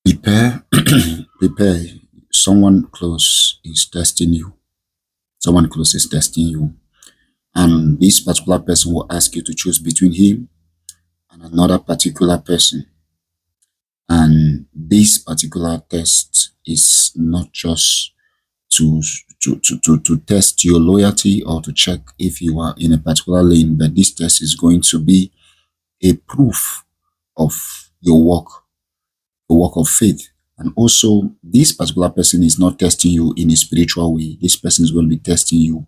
Prepare, prepare. Someone close is testing you. Someone close is testing you. And this particular person will ask you to choose between him and another particular person. And this particular test is not just to, to test your loyalty or to check if you are in a particular lane, but this test is going to be a proof of your work, the work of faith. And also, this particular person is not testing you in a spiritual way. This person is going to be testing you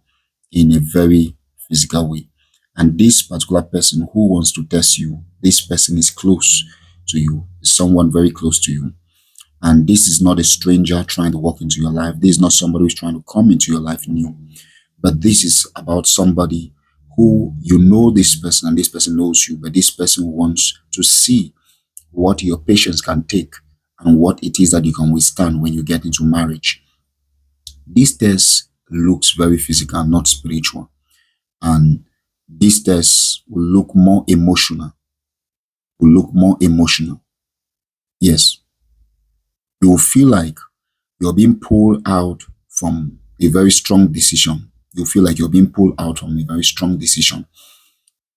in a very physical way. And this particular person who wants to test you, this person is close to you, someone very close to you. And this is not a stranger trying to walk into your life. This is not somebody who's trying to come into your life new. But this is about somebody who you know this person and this person knows you, but this person wants to see what your patience can take and what it is that you can withstand when you get into marriage. This test looks very physical, not spiritual. And this test will look more emotional, will look more emotional. Yes, you will feel like you're being pulled out from a very strong decision. You feel like you're being pulled out from a very strong decision.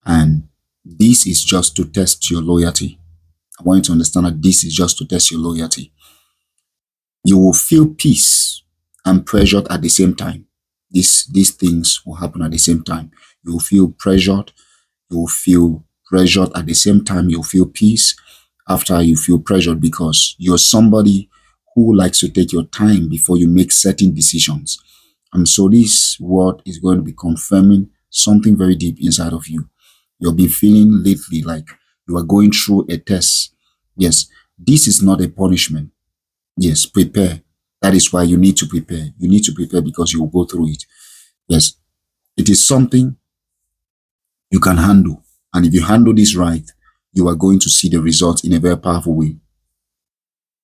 And this is just to test your loyalty. I want you to understand that this is just to test your loyalty. You will feel peace and pressured at the same time. These things will happen at the same time. You will feel pressured. You will feel pressured at the same time. You'll feel peace after you feel pressured because you're somebody who likes to take your time before you make certain decisions. And so this word is going to be confirming something very deep inside of you. You'll be feeling lately like you are going through a test. Yes, this is not a punishment. Yes, prepare. That is why you need to prepare. You need to prepare because you will go through it. Yes, it is something you can handle. And if you handle this right, you are going to see the results in a very powerful way.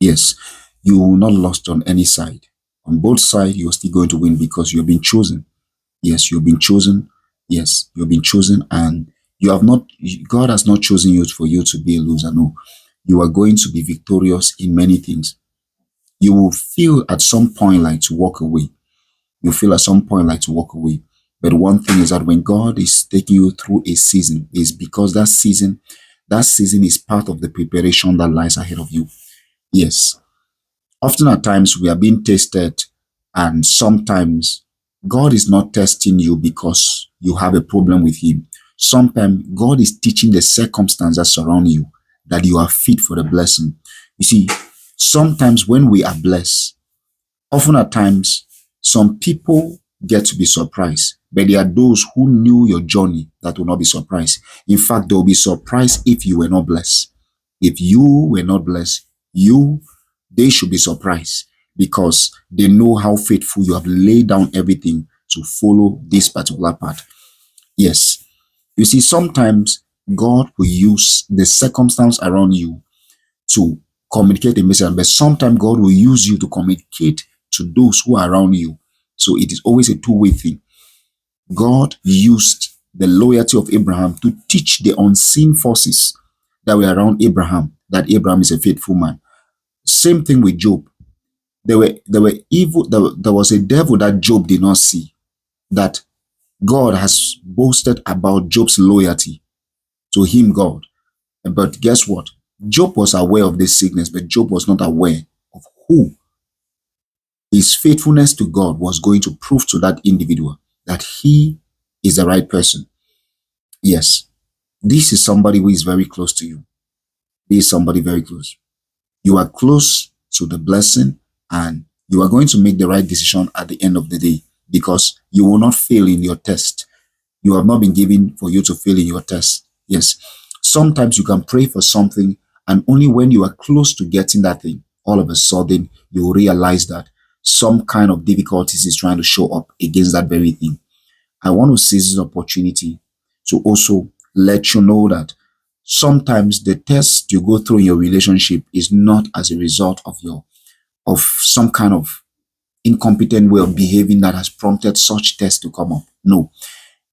Yes, you will not lost on any side. On both sides, you're still going to win because you've been chosen. Yes, you've been chosen. Yes, you've been chosen, and you have not, God has not chosen you for you to be a loser. No, you are going to be victorious in many things. You will feel at some point like to walk away. You feel at some point like to walk away. But one thing is that when God is taking you through a season, is because that season is part of the preparation that lies ahead of you. Yes. Often at times we are being tested, and sometimes God is not testing you because you have a problem with Him. Sometimes God is teaching the circumstances that surround you that you are fit for the blessing. You see, sometimes when we are blessed, often at times, some people get to be surprised, but there are those who knew your journey that will not be surprised. In fact, they will be surprised if you were not blessed. If you were not blessed, they should be surprised because they know how faithful you have laid down everything to follow this particular path. Yes. You see, sometimes God will use the circumstance around you to communicate a message, but sometimes God will use you to communicate to those who are around you. So it is always a two-way thing. God used the loyalty of Abraham to teach the unseen forces that were around Abraham that Abraham is a faithful man. Same thing with Job. There were evil. There was a devil that Job did not see, that God has boasted about Job's loyalty to him, God. But guess what? Job was aware of this sickness, but Job was not aware of who his faithfulness to God was going to prove to that individual that he is the right person. Yes, this is somebody who is very close to you. This is somebody very close. You are close to the blessing, and you are going to make the right decision at the end of the day because you will not fail in your test. You have not been given for you to fail in your test. Yes. Sometimes you can pray for something, and only when you are close to getting that thing, all of a sudden you will realize that some kind of difficulties is trying to show up against that very thing. I want to seize this opportunity to also let you know that sometimes the test you go through in your relationship is not as a result of some kind of incompetent way of behaving that has prompted such tests to come up. No,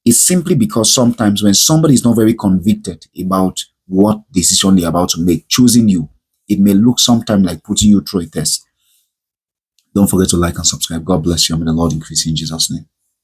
it's simply because sometimes when somebody is not very convicted about what decision they're about to make, choosing you, it may look sometimes like putting you through a test. Don't forget to like and subscribe. God bless you. May the Lord increase you in Jesus' name.